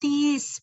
30,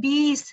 20,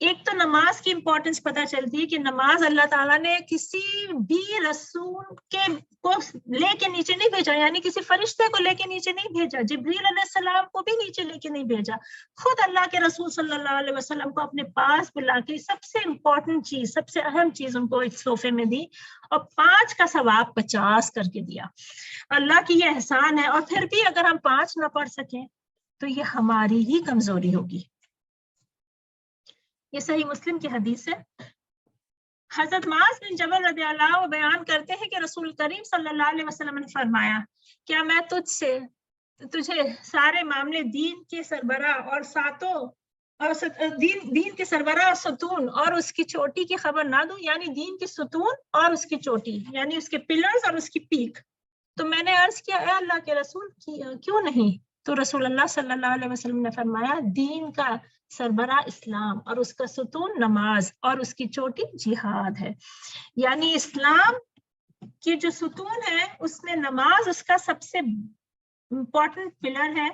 ایک تو نماز کی امپورٹنس پتہ چلتی ہے کہ نماز اللہ تعالیٰ نے کسی بھی رسول کو لے کے نیچے نہیں بھیجا، یعنی کسی فرشتے کو لے کے نیچے نہیں بھیجا، جبریل علیہ السلام کو بھی نیچے لے کے نہیں بھیجا، خود اللہ کے رسول صلی اللہ علیہ وسلم کو اپنے پاس بلا کے سب سے امپورٹنٹ چیز، سب سے اہم چیز ان کو ایک صوفے میں دی، اور 5 کا ثواب 50 کر کے دیا۔ اللہ کی یہ احسان ہے، اور پھر بھی اگر ہم 5 نہ پڑھ سکیں تو یہ ہماری ہی کمزوری ہوگی۔ یہ صحیح مسلم کی حدیث ہے۔ حضرت معاذ بن جبل رضی اللہ عنہ بیان کرتے ہیں کہ رسول کریم صلی اللہ علیہ وسلم نے فرمایا، کیا میں تجھے سارے معاملے دین کے سربراہ اور دین کے سربراہ اور ستون اور اس کی چوٹی کی خبر نہ دوں؟ یعنی دین کی ستون اور اس کی چوٹی، یعنی اس کے پلرز اور اس کی پیک۔ تو میں نے عرض کیا، اے اللہ کے رسول کیوں نہیں؟ تو رسول اللہ صلی اللہ علیہ وسلم نے فرمایا، دین کا سربراہ اسلام اور اس کا ستون نماز اور اس کی چوٹی جہاد ہے۔ یعنی اسلام کی جو ستون ہے اس میں نماز اس کا سب سے امپورٹنٹ پلر ہے،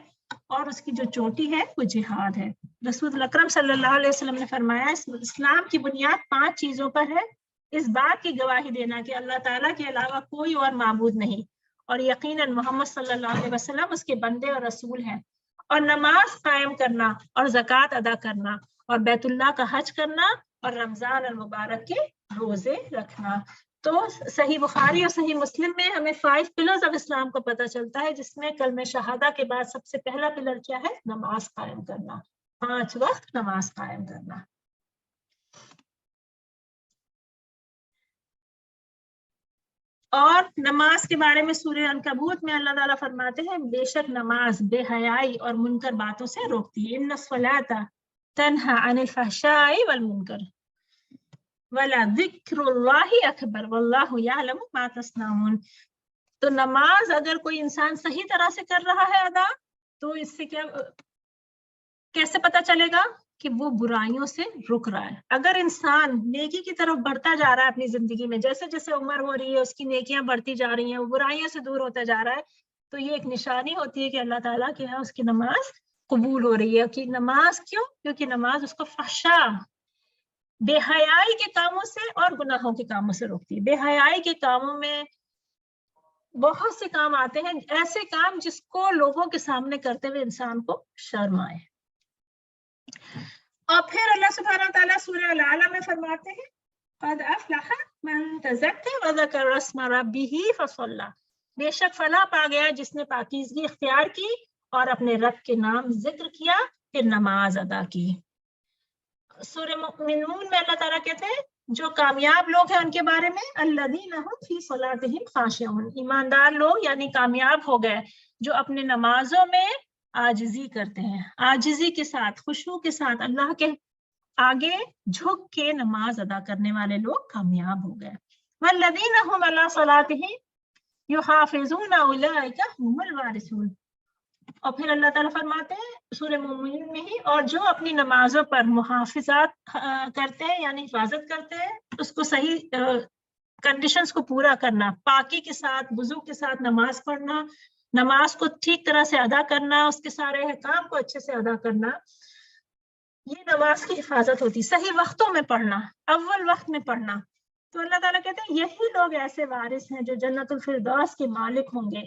اور اس کی جو چوٹی ہے وہ جہاد ہے۔ رسول اکرم صلی اللہ علیہ وسلم نے فرمایا، اسلام کی بنیاد 5 چیزوں پر ہے، اس بات کی گواہی دینا کہ اللہ تعالیٰ کے علاوہ کوئی اور معبود نہیں، اور یقیناً محمد صلی اللہ علیہ وسلم اس کے بندے اور رسول ہیں، اور نماز قائم کرنا اور زکوٰۃ ادا کرنا اور بیت اللہ کا حج کرنا اور رمضان المبارک کے روزے رکھنا۔ تو صحیح بخاری اور صحیح مسلم میں ہمیں 5 پلرز آف اسلام کو پتہ چلتا ہے، جس میں کلمہ شہادہ کے بعد سب سے پہلا پلر کیا ہے؟ نماز قائم کرنا، 5 وقت نماز قائم کرنا۔ اور نماز کے بارے میں سورہ عنکبوت میں اللہ تعالیٰ فرماتے ہیں، بے شک نماز بے حیائی اور منکر باتوں سے روکتی ہے۔ ان الصلاۃ تنہی عن الفحشاء والمنکر ولذکر اللہ اکبر واللہ یعلم ما تصنعون۔ تو نماز اگر کوئی انسان صحیح طرح سے کر رہا ہے ادا، تو اس سے کیسے پتہ چلے گا کہ وہ برائیوں سے رک رہا ہے؟ اگر انسان نیکی کی طرف بڑھتا جا رہا ہے اپنی زندگی میں، جیسے جیسے عمر ہو رہی ہے اس کی نیکیاں بڑھتی جا رہی ہیں، وہ برائیوں سے دور ہوتا جا رہا ہے، تو یہ ایک نشانی ہوتی ہے کہ اللہ تعالیٰ کے یہاں اس کی نماز قبول ہو رہی ہے۔ کہ نماز کیوں؟ کیونکہ نماز اس کو فحشا، بے حیائی کے کاموں سے اور گناہوں کے کاموں سے روکتی ہے۔ بے حیائی کے کاموں میں بہت سے کام آتے ہیں، ایسے کام جس کو لوگوں کے سامنے کرتے ہوئے انسان کو شرم آئے۔ اور پھر اللہ سبحانہ تعالیٰ سورہ الاعلیٰ میں فرماتے ہیں، قد افلح من تزکی وذکر اسم ربہ فصلی، بے شک فلاح پا گیا جس نے پاکیزگی اختیار کی اور اپنے رب کے نام ذکر کیا، پھر نماز ادا کی۔ سورہ مومنون میں اللہ تعالیٰ کہتے ہیں جو کامیاب لوگ ہیں ان کے بارے میں، الذین هم فی صلاتہم خاشعون، ایماندار لوگ یعنی کامیاب ہو گئے جو اپنے نمازوں میں عاجزی کرتے ہیں، عاجزی کے ساتھ، خشوع کے ساتھ اللہ کے آگے جھک کے نماز ادا کرنے والے لوگ کامیاب ہو گئے۔ والذین هم علی صلاتہم یحافظون اولئک هم الوارثون۔ اور پھر اللہ تعالیٰ فرماتے ہیں سورہ مومنین میں ہی، اور جو اپنی نمازوں پر محافظات کرتے ہیں یعنی حفاظت کرتے ہیں، اس کو صحیح کنڈیشنز کو پورا کرنا، پاکی کے ساتھ، وضو کے ساتھ نماز پڑھنا، نماز کو ٹھیک طرح سے ادا کرنا، اس کے سارے احکام کو اچھے سے ادا کرنا، یہ نماز کی حفاظت ہوتی۔ صحیح وقتوں میں پڑھنا، اول وقت میں پڑھنا۔ تو اللہ تعالیٰ کہتے ہیں یہی لوگ ایسے وارث ہیں جو جنت الفردوس کے مالک ہوں گے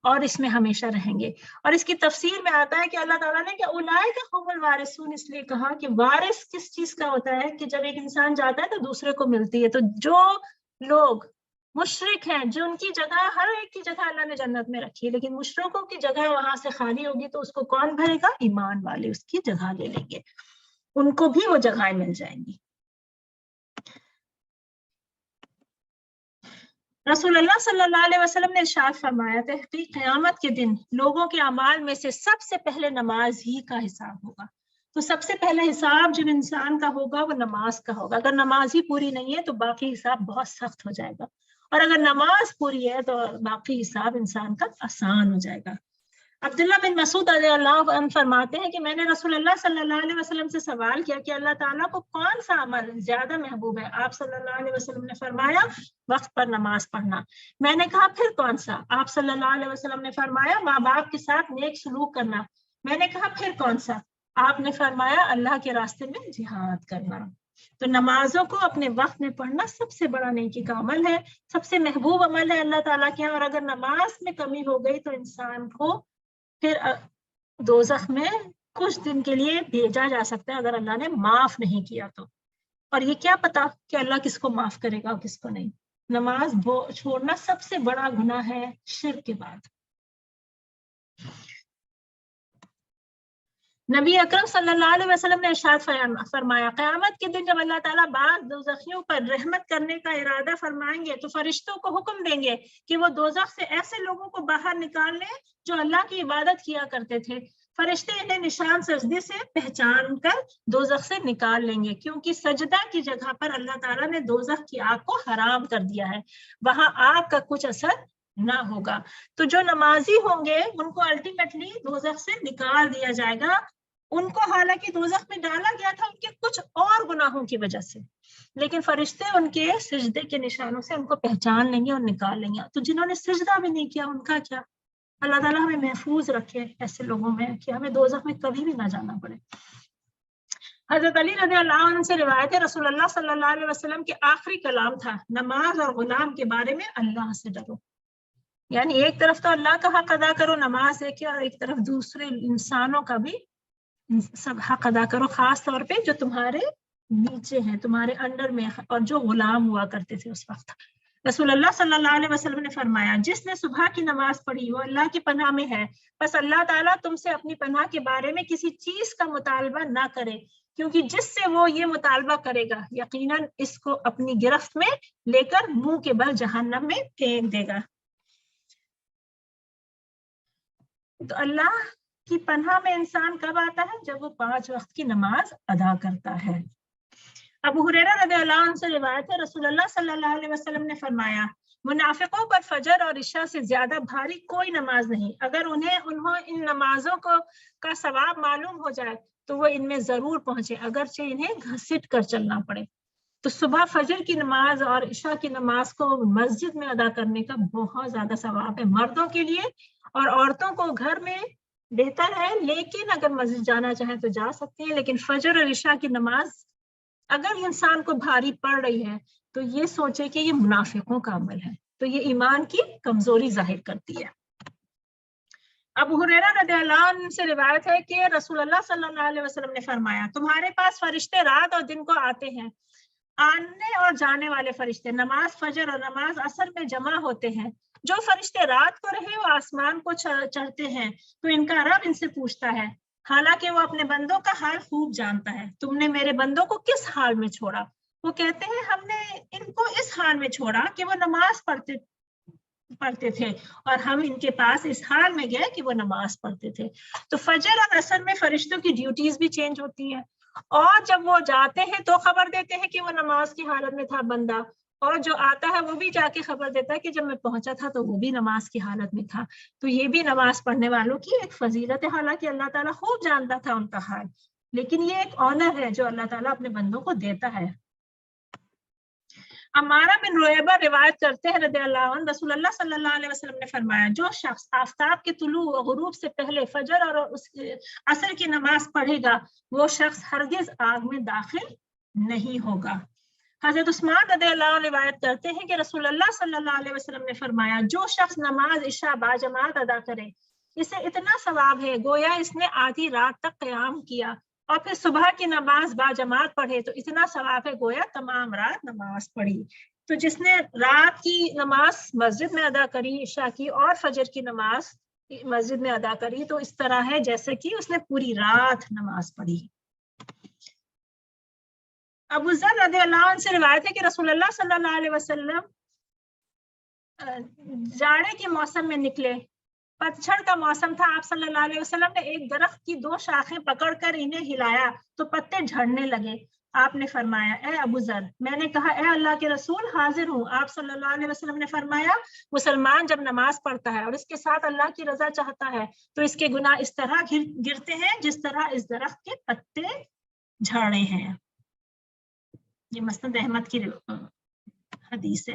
اور اس میں ہمیشہ رہیں گے۔ اور اس کی تفسیر میں آتا ہے کہ اللہ تعالیٰ نے کہ اولئک هم الوارثون اس لیے کہا کہ وارث کس چیز کا ہوتا ہے کہ جب ایک انسان جاتا ہے تو دوسرے کو ملتی ہے۔ تو جو لوگ مشرک ہیں، جو ان کی جگہ، ہر ایک کی جگہ اللہ نے جنت میں رکھی ہے، لیکن مشرکوں کی جگہ وہاں سے خالی ہوگی تو اس کو کون بھرے گا؟ ایمان والے اس کی جگہ لے لیں گے، ان کو بھی وہ جگہیں مل جائیں گی۔ رسول اللہ صلی اللہ علیہ وسلم نے ارشاد فرمایا، تحقیق قیامت کے دن لوگوں کے اعمال میں سے سب سے پہلے نماز ہی کا حساب ہوگا۔ تو سب سے پہلے حساب جب انسان کا ہوگا وہ نماز کا ہوگا۔ اگر نماز ہی پوری نہیں ہے تو باقی حساب بہت سخت ہو جائے گا، اور اگر نماز پوری ہے تو باقی حساب انسان کا آسان ہو جائے گا۔ عبداللہ بن مسعود رضی اللہ عنہ فرماتے ہیں کہ میں نے رسول اللہ صلی اللہ علیہ وسلم سے سوال کیا کہ اللہ تعالیٰ کو کون سا عمل زیادہ محبوب ہے؟ آپ صلی اللہ علیہ وسلم نے فرمایا وقت پر نماز پڑھنا۔ میں نے کہا پھر کون سا؟ آپ صلی اللہ علیہ وسلم نے فرمایا ماں باپ کے ساتھ نیک سلوک کرنا۔ میں نے کہا پھر کون سا؟ آپ نے فرمایا اللہ کے راستے میں جہاد کرنا. تو نمازوں کو اپنے وقت میں پڑھنا سب سے بڑا نیکی کا عمل ہے, سب سے محبوب عمل ہے اللہ تعالیٰ کے یہاں. اور اگر نماز میں کمی ہو گئی تو انسان کو پھر دوزخ میں کچھ دن کے لیے بھیجا جا سکتا ہے اگر اللہ نے معاف نہیں کیا تو. اور یہ کیا پتا کہ اللہ کس کو معاف کرے گا اور کس کو نہیں. نماز چھوڑنا سب سے بڑا گناہ ہے شرک کے بعد. نبی اکرم صلی اللہ علیہ وسلم نے ارشاد فرمایا قیامت کے دن جب اللہ تعالیٰ بعض دوزخیوں پر رحمت کرنے کا ارادہ فرمائیں گے تو فرشتوں کو حکم دیں گے کہ وہ دوزخ سے ایسے لوگوں کو باہر نکال لیں جو اللہ کی عبادت کیا کرتے تھے. فرشتے انہیں نشان سجدے سے پہچان کر دوزخ سے نکال لیں گے, کیونکہ سجدہ کی جگہ پر اللہ تعالیٰ نے دوزخ کی آگ کو حرام کر دیا ہے, وہاں آگ کا کچھ اثر نہ ہوگا. تو جو نمازی ہوں گے ان کو الٹیمیٹلی دوزخ سے نکال دیا جائے گا. ان کو حالانکہ دوزخ میں ڈالا گیا تھا ان کے کچھ اور گناہوں کی وجہ سے, لیکن فرشتے ان کے سجدے کے نشانوں سے ان کو پہچان لیں گے اور نکال لیں گے. تو جنہوں نے سجدہ بھی نہیں کیا ان کا کیا؟ اللہ تعالیٰ ہمیں محفوظ رکھے ایسے لوگوں میں کہ ہمیں دوزخ میں کبھی بھی نہ جانا پڑے. حضرت علی رضی اللہ عنہ سے روایت ہے رسول اللہ صلی اللہ علیہ وسلم کے آخری کلام تھا نماز اور غلام کے بارے میں اللہ سے ڈرو. یعنی ایک طرف تو اللہ کا حق ادا کرو نماز ہے کہ, اور ایک طرف دوسرے انسانوں کا بھی سب حق ادا کرو, خاص طور پہ جو تمہارے نیچے ہیں تمہارے انڈر میں اور جو غلام ہوا کرتے تھے اس وقت. رسول اللہ صلی اللہ علیہ وسلم نے فرمایا جس نے صبح کی نماز پڑھی وہ اللہ کی پناہ میں ہے, بس اللہ تعالیٰ تم سے اپنی پناہ کے بارے میں کسی چیز کا مطالبہ نہ کرے, کیونکہ جس سے وہ یہ مطالبہ کرے گا یقیناً اس کو اپنی گرفت میں لے کر منہ کے بل جہنم میں پھینک دے گا. تو اللہ کی پناہ میں انسان کب آتا ہے؟ جب وہ 5 وقت کی نماز ادا کرتا ہے. ابو ہریرہ رضی اللہ عنہ سے روایت ہے رسول اللہ صلی اللہ علیہ وسلم نے فرمایا منافقوں پر فجر اور عشاء سے زیادہ بھاری کوئی نماز نہیں. اگر انہوں ان نمازوں کا ثواب معلوم ہو جائے تو وہ ان میں ضرور پہنچے اگرچہ انہیں گھسٹ کر چلنا پڑے. تو صبح فجر کی نماز اور عشاء کی نماز کو مسجد میں ادا کرنے کا بہت زیادہ ثواب ہے مردوں کے لیے, اور عورتوں کو گھر میں بہتر ہے, لیکن اگر مسجد جانا چاہیں تو جا سکتے ہیں. لیکن فجر اور عشاء کی نماز اگر انسان کو بھاری پڑ رہی ہے تو یہ سوچے کہ یہ منافقوں کا عمل ہے, تو یہ ایمان کی کمزوری ظاہر کرتی ہے. ابو ہریرہ رضی اللہ عنہ سے روایت ہے کہ رسول اللہ صلی اللہ علیہ وسلم نے فرمایا تمہارے پاس فرشتے رات اور دن کو آتے ہیں, آنے اور جانے والے فرشتے نماز فجر اور نماز عصر میں جمع ہوتے ہیں. جو فرشتے رات کو رہے وہ آسمان کو چڑھتے ہیں تو ان کا رب ان سے پوچھتا ہے حالانکہ وہ اپنے بندوں کا حال خوب جانتا ہے تم نے میرے بندوں کو کس حال میں چھوڑا؟ وہ کہتے ہیں ہم نے ان کو اس حال میں چھوڑا کہ وہ نماز پڑھتے تھے, اور ہم ان کے پاس اس حال میں گئے کہ وہ نماز پڑھتے تھے. تو فجر اور عصر میں فرشتوں کی ڈیوٹیز بھی چینج ہوتی ہیں, اور جب وہ جاتے ہیں تو خبر دیتے ہیں کہ وہ نماز کی حالت میں تھا بندہ, اور جو آتا ہے وہ بھی جا کے خبر دیتا ہے کہ جب میں پہنچا تھا تو وہ بھی نماز کی حالت میں تھا. تو یہ بھی نماز پڑھنے والوں کی ایک فضیلت ہے, حالانکہ اللہ تعالیٰ خوب جانتا تھا ان کا حال, لیکن یہ ایک آنر ہے جو اللہ تعالیٰ اپنے بندوں کو دیتا ہے. عمارہ بن رویبہ روایت کرتے ہیں رضی اللہ عنہ رسول اللہ صلی اللہ علیہ وسلم نے فرمایا جو شخص آفتاب کے طلوع و غروب سے پہلے فجر اور عصر کی نماز پڑھے گا وہ شخص ہرگز آگ میں داخل نہیں ہوگا. حضرت عثمان رضی اللہ عنہ روایت کرتے ہیں کہ رسول اللہ صلی اللہ علیہ وسلم نے فرمایا جو شخص نماز عشاء باجماعت ادا کرے اسے اتنا ثواب ہے گویا اس نے آدھی رات تک قیام کیا, اور پھر صبح کی نماز باجماعت پڑھے تو اتنا ثواب ہے گویا تمام رات نماز پڑھی. تو جس نے رات کی نماز مسجد میں ادا کری عشاء کی اور فجر کی نماز مسجد میں ادا کری تو اس طرح ہے جیسے کہ اس نے پوری رات نماز پڑھی. ابو ذر رضی اللہ عنہ سے روایت ہے کہ رسول اللہ صلی اللہ علیہ وسلم جاڑے کے موسم میں نکلے, پتجھڑ کا موسم تھا, آپ صلی اللہ علیہ وسلم نے ایک درخت کی 2 شاخیں پکڑ کر انہیں ہلایا تو پتے جھڑنے لگے. آپ نے فرمایا اے ابو ذر, میں نے کہا اے اللہ کے رسول حاضر ہوں. آپ صلی اللہ علیہ وسلم نے فرمایا مسلمان جب نماز پڑھتا ہے اور اس کے ساتھ اللہ کی رضا چاہتا ہے تو اس کے گناہ اس طرح گرتے ہیں جس طرح اس درخت کے پتے جھاڑے ہیں. یہ مسند احمد کی حدیث ہے.